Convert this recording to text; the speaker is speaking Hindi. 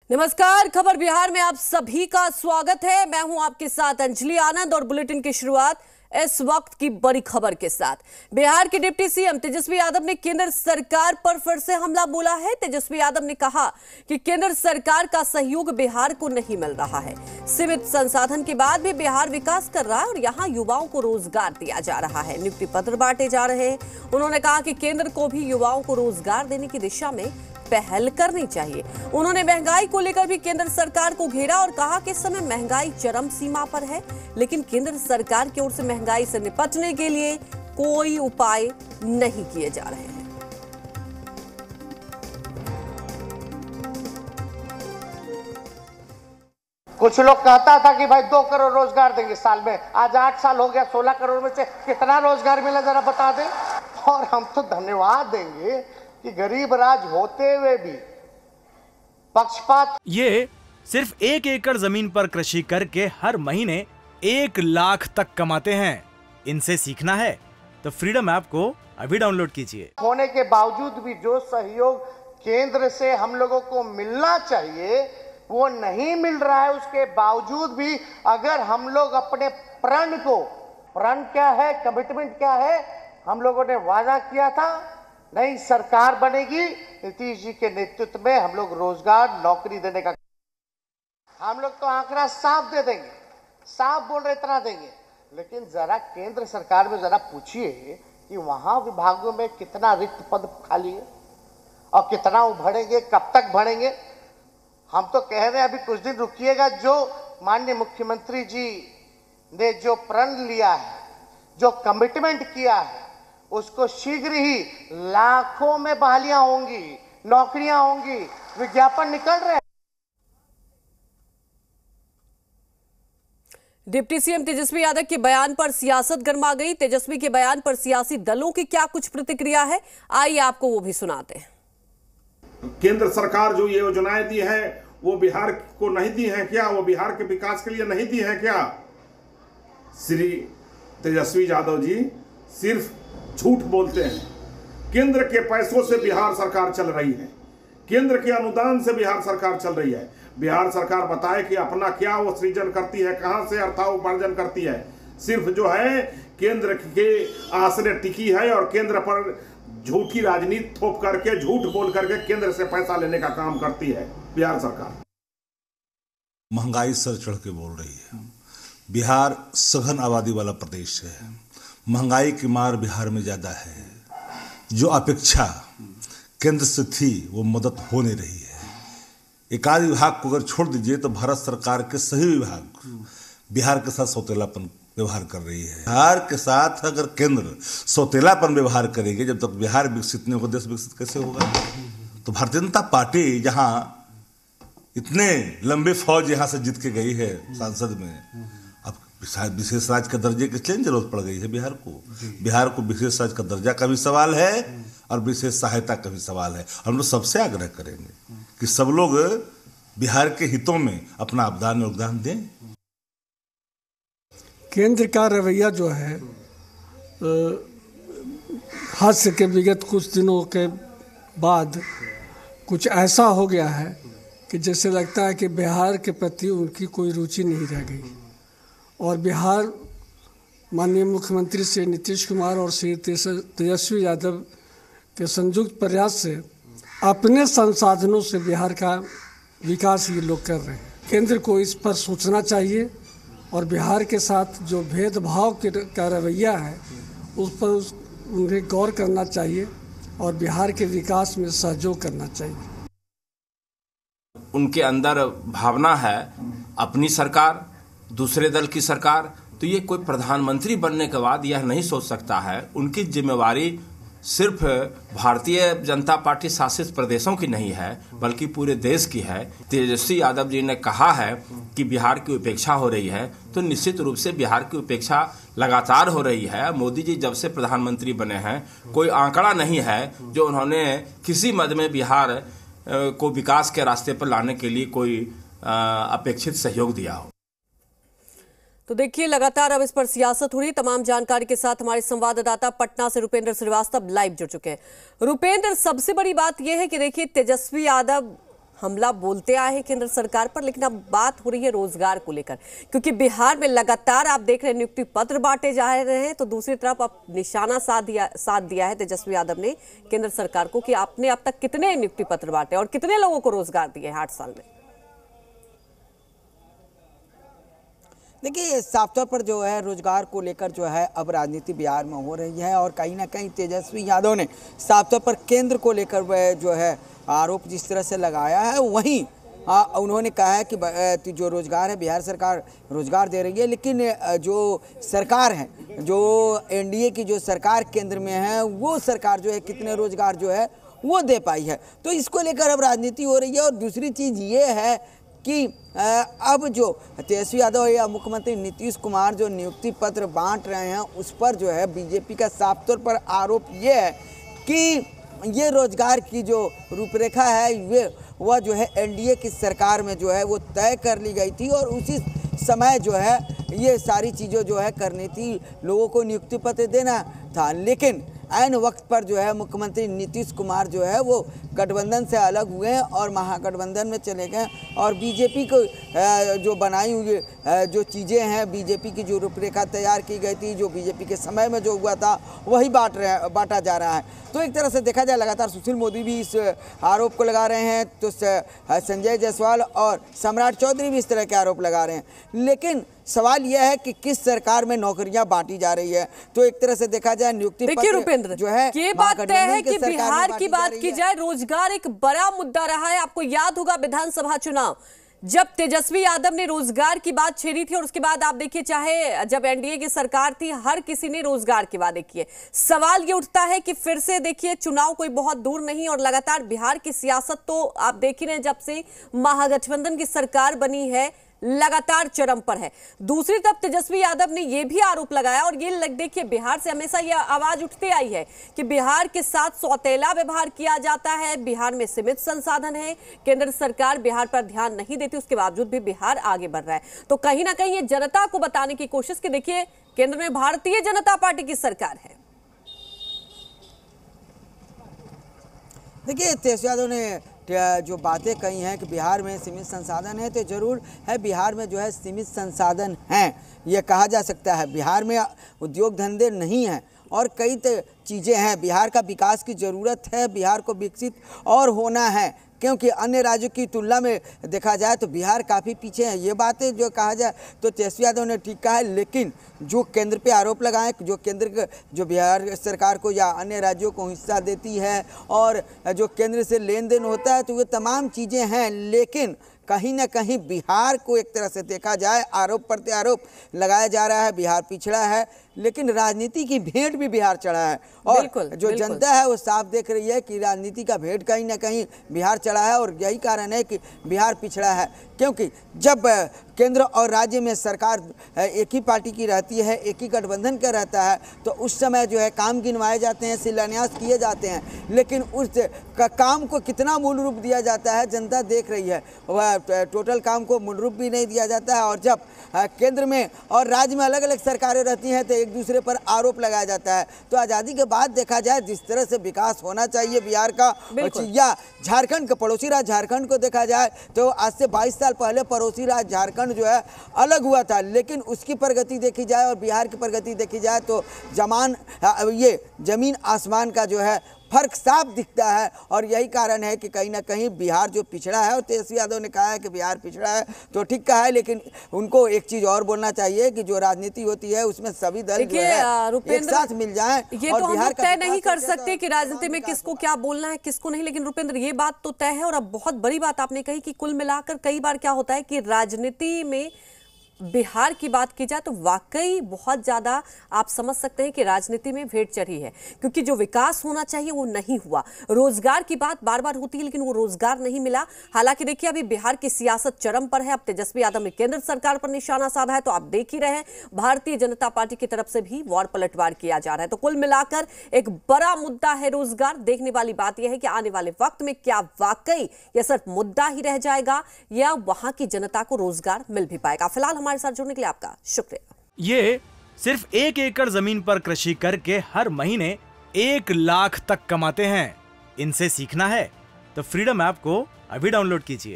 नमस्कार, खबर बिहार में आप सभी का स्वागत है। मैं हूं आपके साथ अंजलि आनंद और बुलेटिन की शुरुआत इस वक्त की बड़ी खबर के साथ। बिहार के डिप्टी सीएम तेजस्वी यादव ने केंद्र सरकार पर फिर से हमला बोला है। तेजस्वी यादव ने कहा कि केंद्र सरकार का सहयोग बिहार को नहीं मिल रहा है। सीमित संसाधन के बाद भी बिहार विकास कर रहा है और यहाँ युवाओं को रोजगार दिया जा रहा है, नियुक्ति पत्र बांटे जा रहे हैं। उन्होंने कहा कि केंद्र को भी युवाओं को रोजगार देने की दिशा में पहल करनी चाहिए। उन्होंने महंगाई को लेकर भी केंद्र सरकार को घेरा और कहा कि इस समय महंगाई चरम सीमा पर है, लेकिन केंद्र सरकार की ओर से महंगाई से निपटने के लिए कोई उपाय नहीं किए जा रहे हैं। कुछ लोग कहता था कि भाई 2 करोड़ रोजगार देंगे साल में, आज 8 साल हो गया, 16 करोड़ में से कितना रोजगार मिला जरा बता दें। और हम तो धन्यवाद देंगे कि गरीब राज होते हुए भी पक्षपात। ये सिर्फ 1 एकड़ जमीन पर कृषि करके हर महीने 1 लाख तक कमाते हैं। इनसे सीखना है तो फ्रीडम ऐप को अभी डाउनलोड कीजिए। होने के बावजूद भी जो सहयोग केंद्र से हम लोगों को मिलना चाहिए वो नहीं मिल रहा है। उसके बावजूद भी अगर हम लोग अपने प्रण क्या है, कमिटमेंट क्या है, हम लोगों ने वादा किया था नई सरकार बनेगी, नीतीश जी के नेतृत्व में हम लोग रोजगार नौकरी देने का, हम लोग तो आंकड़ा साफ दे देंगे, साफ बोल रहे इतना देंगे। लेकिन जरा केंद्र सरकार में जरा पूछिए कि वहां विभागों में कितना रिक्त पद खाली है और कितना उभरेंगे, कब तक बढ़ेंगे। हम तो कह रहे हैं अभी कुछ दिन रुकिएगा। जो माननीय मुख्यमंत्री जी ने जो प्रण लिया है, जो कमिटमेंट किया है, उसको शीघ्र ही लाखों में बहालियां होंगी, नौकरियां होंगी, विज्ञापन निकल रहे हैं। डिप्टी सीएम तेजस्वी यादव के बयान पर सियासत गर्मा गई। तेजस्वी के बयान पर सियासी दलों की क्या कुछ प्रतिक्रिया है, आइए आपको वो भी सुनाते हैं। केंद्र सरकार जो ये योजनाएं दी है वो बिहार को नहीं दी है क्या? वो बिहार के विकास के लिए नहीं दी है क्या? श्री तेजस्वी यादव जी सिर्फ झूठ बोलते हैं। केंद्र के पैसों से बिहार सरकार चल रही है, केंद्र के अनुदान से बिहार सरकार चल रही है। बिहार सरकार बताए कि अपना क्या वो सृजन करती है, कहां से अर्थोपार्जन करती है। सिर्फ जो है केंद्र के आश्रय टिकी है और केंद्र पर झूठी राजनीति थोप करके, झूठ बोल करके केंद्र से पैसा लेने का काम करती है बिहार सरकार। महंगाई सर चढ़ के बोल रही है। बिहार सघन आबादी वाला प्रदेश है, महंगाई की मार बिहार में ज्यादा है। जो अपेक्षा केंद्र से थी वो मदद हो नहीं रही है। एक आध विभाग को अगर छोड़ दीजिए तो भारत सरकार के सही विभाग बिहार के साथ सौतेलापन व्यवहार कर रही है। बिहार के साथ अगर केंद्र सौतेलापन व्यवहार करेंगे, जब तक बिहार विकसित नहीं होगा देश विकसित कैसे होगा? तो भारतीय जनता पार्टी जहां इतने लंबे फौज यहां से जीत के गई है संसद में, अब विशेष राज्य का दर्जे की इसलिए जरूरत पड़ गई है बिहार को। बिहार को विशेष राज्य का दर्जा का भी सवाल है और विशेष सहायता का भी सवाल है। हम लोग सबसे आग्रह करेंगे कि सब लोग बिहार के हितों में अपना योगदान दें। केंद्र का रवैया जो है हादसे के विगत कुछ दिनों के बाद कुछ ऐसा हो गया है कि जैसे लगता है कि बिहार के प्रति उनकी कोई रुचि नहीं रह गई। और बिहार माननीय मुख्यमंत्री श्री नीतीश कुमार और श्री तेजस्वी यादव के संयुक्त प्रयास से अपने संसाधनों से बिहार का विकास ये लोग कर रहे हैं। केंद्र को इस पर सोचना चाहिए और बिहार के साथ जो भेदभाव का रवैया है उस पर उन्हें गौर करना चाहिए और बिहार के विकास में सहयोग करना चाहिए। उनके अंदर भावना है अपनी सरकार, दूसरे दल की सरकार। तो ये कोई प्रधानमंत्री बनने के बाद यह नहीं सोच सकता है उनकी जिम्मेवारी सिर्फ भारतीय जनता पार्टी शासित प्रदेशों की नहीं है बल्कि पूरे देश की है। तेजस्वी यादव जी ने कहा है कि बिहार की उपेक्षा हो रही है, तो निश्चित रूप से बिहार की उपेक्षा लगातार हो रही है। मोदी जी जब से प्रधानमंत्री बने हैं कोई आंकड़ा नहीं है जो उन्होंने किसी मद में बिहार को विकास के रास्ते पर लाने के लिए कोई अपेक्षित सहयोग दिया हो। तो देखिए लगातार अब इस पर सियासत हो रही। तमाम जानकारी के साथ हमारे संवाददाता पटना से रुपेंद्र श्रीवास्तव लाइव जुड़ चुके हैं। रुपेंद्र, सबसे बड़ी बात यह है कि देखिए तेजस्वी यादव हमला बोलते आए हैं केंद्र सरकार पर, लेकिन अब बात हो रही है रोजगार को लेकर, क्योंकि बिहार में लगातार आप देख रहे हैं नियुक्ति पत्र बांटे जा रहे हैं, तो दूसरी तरफ अब निशाना साध दिया है तेजस्वी यादव ने केंद्र सरकार को कि आपने अब तक कितने नियुक्ति पत्र बांटे और कितने लोगों को रोजगार दिए 8 साल में। देखिए, साफ तौर पर जो है रोजगार को लेकर जो है अब राजनीति बिहार में हो रही है, और कहीं ना कहीं तेजस्वी यादव ने साफ तौर पर केंद्र को लेकर वह जो है आरोप जिस तरह से लगाया है, वहीं उन्होंने कहा है कि जो रोजगार है बिहार सरकार रोजगार दे रही है, लेकिन जो सरकार है, जो एनडीए की जो सरकार केंद्र में है, वो सरकार जो है कितने रोजगार जो है वो दे पाई है। तो इसको लेकर अब राजनीति हो रही है। और दूसरी चीज़ ये है कि अब जो तेजस्वी यादव या मुख्यमंत्री नीतीश कुमार जो नियुक्ति पत्र बांट रहे हैं, उस पर जो है बीजेपी का साफ तौर पर आरोप ये है कि ये रोजगार की जो रूपरेखा है वह जो है एनडीए की सरकार में जो है वो तय कर ली गई थी, और उसी समय जो है ये सारी चीज़ें जो है करनी थी, लोगों को नियुक्ति पत्र देना था। लेकिन ऐन वक्त पर जो है मुख्यमंत्री नीतीश कुमार जो है वो गठबंधन से अलग हुए और महागठबंधन में चले गए, और बीजेपी को जो बनाई हुई जो चीज़ें हैं, बीजेपी की जो रूपरेखा तैयार की गई थी, जो बीजेपी के समय में जो हुआ था वही बांटा जा रहा है। तो एक तरह से देखा जाए लगातार सुशील मोदी भी इस आरोप को लगा रहे हैं, तो संजय जायसवाल और सम्राट चौधरी भी इस तरह के आरोप लगा रहे हैं। लेकिन सवाल यह है कि किस सरकार में नौकरियां बांटी जा रही है। तो एक तरह से देखा जाए नियुक्ति पत्र जो है, ये बात तय है कि बिहार की बात की जाए, रोजगार एक बड़ा मुद्दा रहा है। आपको याद होगा विधानसभा चुनाव जब तेजस्वी यादव ने रोजगार की बात छेड़ी थी, और उसके बाद आप देखिए चाहे जब एनडीए की सरकार थी, हर किसी ने रोजगार की बात देखी है। सवाल ये उठता है कि फिर से देखिए चुनाव कोई बहुत दूर नहीं, और लगातार बिहार की सियासत तो आप देख ही रहे हैं, जब से महागठबंधन की सरकार बनी है लगातार चरम पर है। दूसरी तरफ तेजस्वी यादव ने यह भी आरोप लगाया, और ये देखिए बिहार से हमेशा यह आवाज उठती आई है कि बिहार के साथ सौतेला व्यवहार किया जाता है, बिहार में सीमित संसाधन है, केंद्र सरकार बिहार पर ध्यान नहीं देती, उसके बावजूद भी बिहार आगे बढ़ रहा है। तो कहीं ना कहीं ये जनता को बताने की कोशिश कि देखिए केंद्र में भारतीय जनता पार्टी की सरकार है। देखिए, तेजस्वी यादव ने जो बातें कही हैं कि बिहार में सीमित संसाधन है, तो जरूर है बिहार में जो है सीमित संसाधन हैं, ये कहा जा सकता है। बिहार में उद्योग धंधे नहीं हैं और कई चीज़ें हैं। बिहार का विकास की ज़रूरत है, बिहार को विकसित और होना है, क्योंकि अन्य राज्यों की तुलना में देखा जाए तो बिहार काफ़ी पीछे है। ये बातें जो कहा जाए तो तेजस्वी यादव ने ठीक कहा है, लेकिन जो केंद्र पे आरोप लगाए, जो केंद्र जो बिहार सरकार को या अन्य राज्यों को हिस्सा देती है और जो केंद्र से लेन देन होता है, तो ये तमाम चीज़ें हैं। लेकिन कहीं ना कहीं बिहार को एक तरह से देखा जाए, आरोप प्रत्यारोप लगाया जा रहा है, बिहार पिछड़ा है, लेकिन राजनीति की भेंट भी बिहार चढ़ा है। और जो जनता है वो साफ देख रही है कि राजनीति का भेंट कहीं ना कहीं बिहार चढ़ा है, और यही कारण है कि बिहार पिछड़ा है। क्योंकि जब केंद्र और राज्य में सरकार एक ही पार्टी की रहती है, एक ही गठबंधन का रहता है, तो उस समय जो है काम गिनवाए जाते हैं, शिलान्यास किए जाते हैं, लेकिन उस काम को कितना मूल रूप दिया जाता है जनता देख रही है। वह टोटल काम को मूल रूप भी नहीं दिया जाता है। और जब केंद्र में और राज्य में अलग अलग सरकारें रहती हैं तो एक दूसरे पर आरोप लगाया जाता है। तो आज़ादी के बाद देखा जाए जिस तरह से विकास होना चाहिए बिहार का, या झारखंड का पड़ोसी राज्य झारखंड को देखा जाए तो आज से 22 साल पहले पड़ोसी राज्य झारखंड जो है अलग हुआ था, लेकिन उसकी प्रगति देखी जाए और बिहार की प्रगति देखी जाए तो ये जमीन आसमान का जो है फर्क साफ दिखता है। और यही कारण है कि कहीं ना कहीं बिहार जो पिछड़ा है, और तेजस्वी यादव ने कहा है कि बिहार पिछड़ा है, तो ठीक कहा है, लेकिन उनको एक चीज और बोलना चाहिए कि जो राजनीति होती है उसमें सभी दल जो है एक साथ मिल जाएं। ये तो हम तय नहीं कर सकते कि राजनीति में किसको क्या बोलना है, किसको नहीं, लेकिन रुपेंद्र ये बात तो तय है। और अब बहुत बड़ी बात आपने कही कि कुल मिलाकर कई बार क्या होता है कि राजनीति में बिहार की बात की जाए तो वाकई बहुत ज्यादा आप समझ सकते हैं कि राजनीति में भेंट चढ़ी है, क्योंकि जो विकास होना चाहिए वो नहीं हुआ। रोजगार की बात बार बार होती है, लेकिन वो रोजगार नहीं मिला। हालांकि देखिए अभी बिहार की सियासत चरम पर है। अब तेजस्वी यादव ने केंद्र सरकार पर निशाना साधा है, तो आप देख ही रहे हैं भारतीय जनता पार्टी की तरफ से भी वार पलटवार किया जा रहा है। तो कुल मिलाकर एक बड़ा मुद्दा है रोजगार। देखने वाली बात यह है कि आने वाले वक्त में क्या वाकई यह सिर्फ मुद्दा ही रह जाएगा या वहां की जनता को रोजगार मिल भी पाएगा। फिलहाल हमारे साथ जुड़ने के लिए आपका शुक्रिया। ये सिर्फ 1 एकड़ जमीन पर कृषि करके हर महीने 1 लाख तक कमाते हैं। इनसे सीखना है तो फ्रीडम ऐप को अभी डाउनलोड कीजिए।